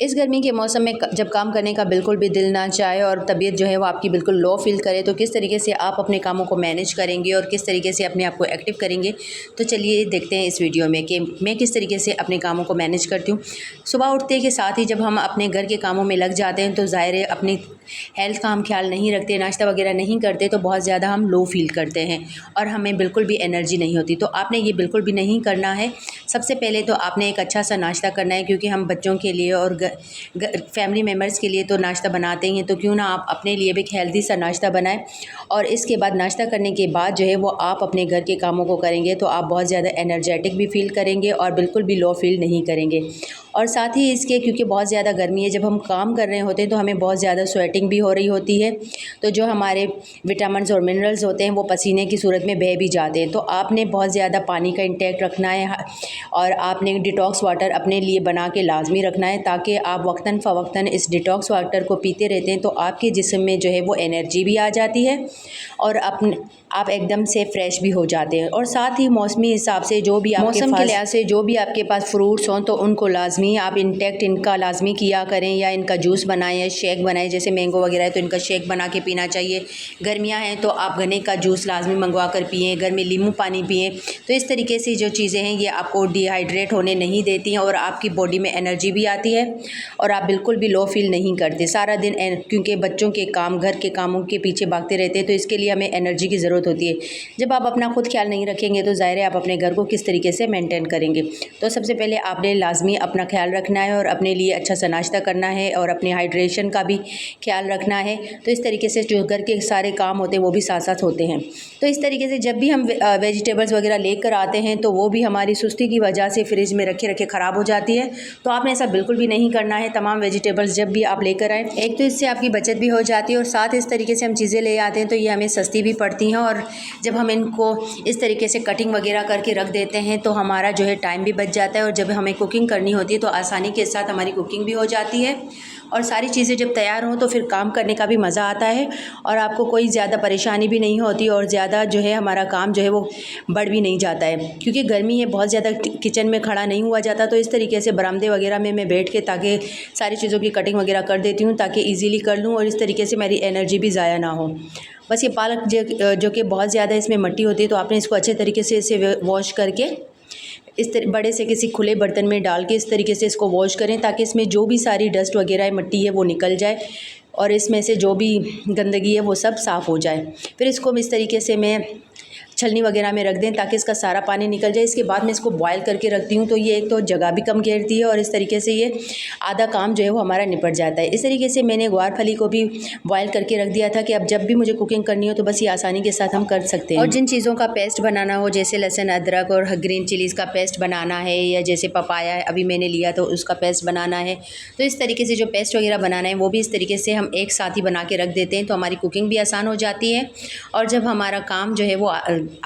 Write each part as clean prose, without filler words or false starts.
इस गर्मी के मौसम में जब काम करने का बिल्कुल भी दिल ना चाहे और तबीयत जो है वो आपकी बिल्कुल लो फील करे, तो किस तरीके से आप अपने कामों को मैनेज करेंगे और किस तरीके से अपने आप को एक्टिव करेंगे। तो चलिए देखते हैं इस वीडियो में कि मैं किस तरीके से अपने कामों को मैनेज करती हूँ। सुबह उठते के साथ ही जब हम अपने घर के कामों में लग जाते हैं तो ज़ाहिर है अपनी हेल्थ का हम ख्याल नहीं रखते, नाश्ता वगैरह नहीं करते, तो बहुत ज़्यादा हम लो फील करते हैं और हमें बिल्कुल भी एनर्जी नहीं होती। तो आपने ये बिल्कुल भी नहीं करना है। सबसे पहले तो आपने एक अच्छा सा नाश्ता करना है, क्योंकि हम बच्चों के लिए और फैमिली मेम्बर्स के लिए तो नाश्ता बनाते ही हैं, तो क्यों ना आप अपने लिए भी एक हेल्दी सा नाश्ता बनाएं। और इसके बाद नाश्ता करने के बाद जो है वो आप अपने घर के कामों को करेंगे तो आप बहुत ज़्यादा एनर्जेटिक भी फील करेंगे और बिल्कुल भी लो फील नहीं करेंगे। और साथ ही इसके क्योंकि बहुत ज़्यादा गर्मी है, जब हम काम कर रहे होते हैं तो हमें बहुत ज़्यादा स्वेटिंग भी हो रही होती है, तो जो हमारे विटामिन्स और मिनरल्स होते हैं वो पसीने की सूरत में बह भी जाते हैं। तो आपने बहुत ज़्यादा पानी का इंटेक रखना है और आपने डिटॉक्स वाटर अपने लिए बना के लाजमी रखना है, ताकि आप वक्तन फ़वक्तन इस डिटॉक्स वाटर को पीते रहते हैं तो आपके जिस्म में जो है वो एनर्जी भी आ जाती है और आप एकदम से फ्रेश भी हो जाते हैं। और साथ ही मौसमी हिसाब से जो भी मौसम के लिहाज से जो भी आपके पास फ्रूट्स हों तो उनको लाजमी आप इंटेक्ट इनका लाजमी किया करें, या इनका जूस बनाएं या शेक बनाएं। जैसे मैंगो वगैरह है तो इनका शेक बना के पीना चाहिए। गर्मियाँ हैं तो आप गन्ने का जूस लाजमी मंगवा कर पिएँ, घर में नींबू पानी पिएँ। तो इस तरीके से जो चीज़ें हैं ये आपको डिहाइड्रेट होने नहीं देती हैं और आपकी बॉडी में एनर्जी भी आती है और आप बिल्कुल भी लो फील नहीं करते सारा दिन। क्योंकि बच्चों के काम, घर के कामों के पीछे भागते रहते हैं, तो इसके लिए हमें एनर्जी की ज़रूरत होती है। जब आप अपना खुद ख्याल नहीं रखेंगे तो ज़ाहिर है आप अपने घर को किस तरीके से मेंटेन करेंगे। तो सबसे पहले आपने लाजमी अपना ख्याल रखना है और अपने लिए अच्छा सा नाश्ता करना है और अपने हाइड्रेशन का भी ख्याल रखना है। तो इस तरीके से जो घर के सारे काम होते हैं वो भी साथ साथ होते हैं। तो इस तरीके से जब भी हम वेजिटेबल्स वगैरह लेकर आते हैं तो वो भी हमारी सुस्ती की वजह से फ्रिज में रखे रखे ख़राब हो जाती है। तो आपने ऐसा बिल्कुल भी नहीं करना है। तमाम वेजिटेबल्स जब भी आप लेकर आएँ, एक तो इससे आपकी बचत भी हो जाती है और साथ इस तरीके से हम चीज़ें ले आते हैं तो ये हमें सस्ती भी पड़ती हैं। और जब हम इनको इस तरीके से कटिंग वगैरह करके रख देते हैं तो हमारा जो है टाइम भी बच जाता है और जब हमें कुकिंग करनी होती है तो आसानी के साथ हमारी कुकिंग भी हो जाती है। और सारी चीज़ें जब तैयार हों तो फिर काम करने का भी मज़ा आता है और आपको कोई ज़्यादा परेशानी भी नहीं होती और ज़्यादा जो है हमारा काम जो है वो बढ़ भी नहीं जाता है। क्योंकि गर्मी है, बहुत ज़्यादा किचन में खड़ा नहीं हुआ जाता, तो इस तरीके से बरामदे वगैरह में मैं बैठ के ताकि सारी चीज़ों की कटिंग वगैरह कर देती हूँ ताकि ईज़िली कर लूँ और इस तरीके से मेरी एनर्जी भी ज़ाया ना हो। बस ये पालक जो कि बहुत ज़्यादा इसमें मिट्टी होती है, तो आपने इसको अच्छे तरीके से इसे वॉश करके बड़े से किसी खुले बर्तन में डाल के इस तरीके से इसको वॉश करें ताकि इसमें जो भी सारी डस्ट वगैरह मिट्टी है वो निकल जाए और इसमें से जो भी गंदगी है वो सब साफ़ हो जाए। फिर इसको इस तरीके से मैं छलनी वगैरह में रख दें ताकि इसका सारा पानी निकल जाए। इसके बाद मैं इसको बॉयल करके रखती हूँ, तो ये एक तो जगह भी कम घेरती है और इस तरीके से ये आधा काम जो है वो हमारा निपट जाता है। इस तरीके से मैंने ग्वार फली को भी बॉयल करके रख दिया था कि अब जब भी मुझे कुकिंग करनी हो तो बस ये आसानी के साथ हम कर सकते हैं। और जिन चीज़ों का पेस्ट बनाना हो, जैसे लहसुन अदरक और ग्रीन चिलीज़ का पेस्ट बनाना है, या जैसे पपाया है अभी मैंने लिया तो उसका पेस्ट बनाना है, तो इस तरीके से जो पेस्ट वगैरह बनाना है वो भी इस तरीके से हम एक साथ ही बना के रख देते हैं, तो हमारी कुकिंग भी आसान हो जाती है। और जब हमारा काम जो है वो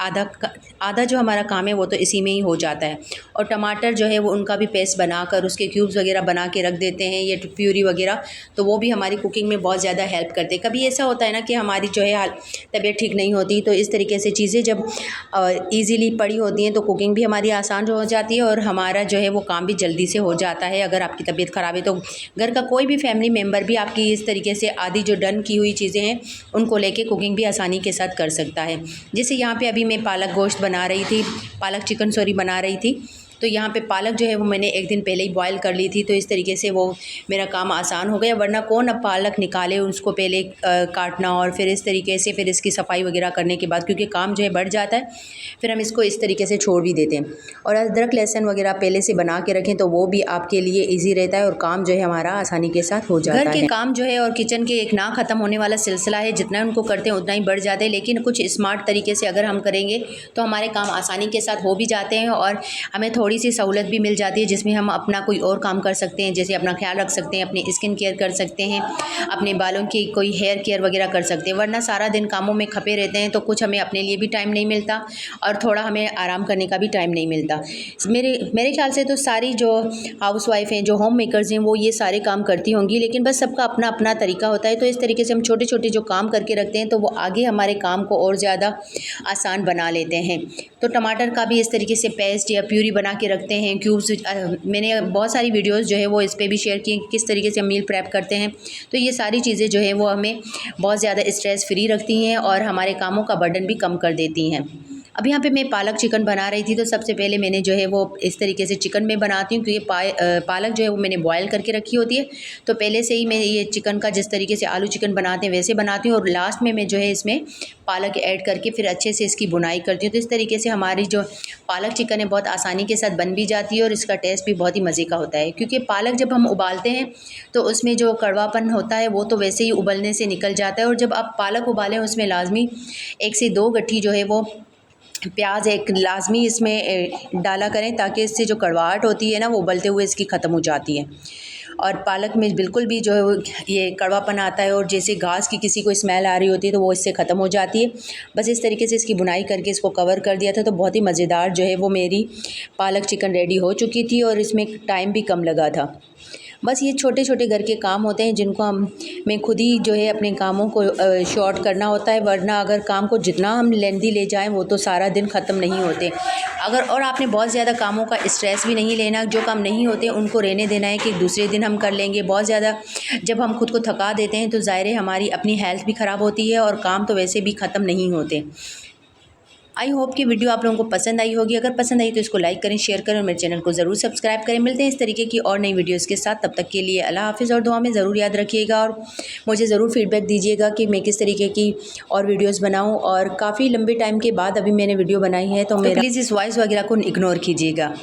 आधा जो हमारा काम है वो तो इसी में ही हो जाता है। और टमाटर जो है वो उनका भी पेस्ट बनाकर उसके क्यूब्स वगैरह बना के रख देते हैं, ये प्यूरी वगैरह, तो वो भी हमारी कुकिंग में बहुत ज़्यादा हेल्प करते हैं। कभी ऐसा होता है ना कि हमारी जो है तबीयत ठीक नहीं होती, तो इस तरीके से चीज़ें जब ईज़िली पड़ी होती हैं तो कुकिंग भी हमारी आसान हो जाती है और हमारा जो है वो काम भी जल्दी से हो जाता है। अगर आपकी तबीयत ख़राब है तो घर का कोई भी फैमिली मेम्बर भी आपकी इस तरीके से आधी जो डन की हुई चीज़ें हैं उनको लेके कुकिंग भी आसानी के साथ कर सकता है। जैसे यहाँ पे अभी मैं पालक गोश्त बना रही थी, पालक चिकन बना रही थी, तो यहाँ पे पालक जो है वो मैंने एक दिन पहले ही बॉयल कर ली थी, तो इस तरीके से वो मेरा काम आसान हो गया। वरना कौन अब पालक निकाले, उसको पहले काटना और फिर इस तरीके से फिर इसकी सफाई वगैरह करने के बाद क्योंकि काम जो है बढ़ जाता है, फिर हम इसको इस तरीके से छोड़ भी देते हैं। और अदरक लहसुन वगैरह पहले से बना के रखें तो वो भी आपके लिए ईजी रहता है और काम जो है हमारा आसानी के साथ हो जाता है। घर के काम जो है और किचन के एक ना ख़त्म होने वाला सिलसिला है, जितना उनको करते हैं उतना ही बढ़ जाते हैं, लेकिन कुछ स्मार्ट तरीके से अगर हम करेंगे तो हमारे काम आसानी के साथ हो भी जाते हैं और हमें थोड़ी सी सहूलत भी मिल जाती है, जिसमें हम अपना कोई और काम कर सकते हैं, जैसे अपना ख्याल रख सकते हैं, अपनी स्किन केयर कर सकते हैं, अपने बालों की कोई हेयर केयर वगैरह कर सकते हैं। वरना सारा दिन कामों में खपे रहते हैं तो कुछ हमें अपने लिए भी टाइम नहीं मिलता और थोड़ा हमें आराम करने का भी टाइम नहीं मिलता। मेरे ख्याल से तो सारी जो हाउस वाइफ हैं, जो होम मेकर्स हैं, वो ये सारे काम करती होंगी, लेकिन बस सबका अपना अपना तरीका होता है। तो इस तरीके से हम छोटे छोटे जो काम करके रखते हैं तो वो आगे हमारे काम को और ज़्यादा आसान बना लेते हैं। तो टमाटर का भी इस तरीके से पेस्ट या प्यूरी बना के रखते हैं क्यूब्स। मैंने बहुत सारी वीडियोस जो है वो इस पे भी शेयर की किस तरीके से हम मील प्रेप करते हैं। तो ये सारी चीज़ें जो है वो हमें बहुत ज़्यादा स्ट्रेस फ्री रखती हैं और हमारे कामों का बर्डन भी कम कर देती हैं। अब यहाँ पे मैं पालक चिकन बना रही थी, तो सबसे पहले मैंने जो है वो इस तरीके से चिकन में बनाती हूँ, क्योंकि पालक जो है वो मैंने बॉयल करके रखी होती है। तो पहले से ही मैं ये चिकन का जिस तरीके से आलू चिकन बनाते हैं वैसे बनाती हूँ, और लास्ट में मैं जो है इसमें पालक ऐड करके फिर अच्छे से इसकी बुनाई करती हूँ। तो इस तरीके से हमारी जो पालक चिकन है बहुत आसानी के साथ बन भी जाती है और इसका टेस्ट भी बहुत ही मज़े का होता है। क्योंकि पालक जब हम उबालते हैं तो उसमें जो कड़वापन होता है वो तो वैसे ही उबलने से निकल जाता है, और जब आप पालक उबालें उसमें लाजमी 1 से 2 गट्ठी जो है वो प्याज एक लाजमी इसमें डाला करें, ताकि इससे जो कड़वाहट होती है ना वो उबलते हुए इसकी ख़त्म हो जाती है। और पालक में बिल्कुल भी जो है ये कड़वापन आता है और जैसे घास की किसी को स्मेल आ रही होती है तो वो इससे ख़त्म हो जाती है। बस इस तरीके से इसकी बुनाई करके इसको कवर कर दिया था, तो बहुत ही मज़ेदार जो है वो मेरी पालक चिकन रेडी हो चुकी थी और इसमें टाइम भी कम लगा था। बस ये छोटे छोटे घर के काम होते हैं जिनको मैं खुद ही जो है अपने कामों को शॉर्ट करना होता है, वरना अगर काम को जितना हम लेंदी ले जाएं वो तो सारा दिन ख़त्म नहीं होते। और आपने बहुत ज़्यादा कामों का स्ट्रेस भी नहीं लेना, जो काम नहीं होते उनको रहने देना है कि दूसरे दिन हम कर लेंगे। बहुत ज़्यादा जब हम खुद को थका देते हैं तो ज़ाहिर है हमारी अपनी हेल्थ भी ख़राब होती है और काम तो वैसे भी ख़त्म नहीं होते। आई होप कि वीडियो आप लोगों को पसंद आई होगी। अगर पसंद आई तो इसको लाइक करें, शेयर करें और मेरे चैनल को ज़रूर सब्सक्राइब करें। मिलते हैं इस तरीके की और नई वीडियोस के साथ, तब तक के लिए अल्लाह हाफ़िज़। और दुआ में ज़रूर याद रखिएगा और मुझे ज़रूर फीडबैक दीजिएगा कि मैं किस तरीके की और वीडियोज़ बनाऊँ। और काफ़ी लंबे टाइम के बाद अभी मैंने वीडियो बनाई है, तो प्लीज़ इस वॉइस वगैरह को इग्नोर कीजिएगा।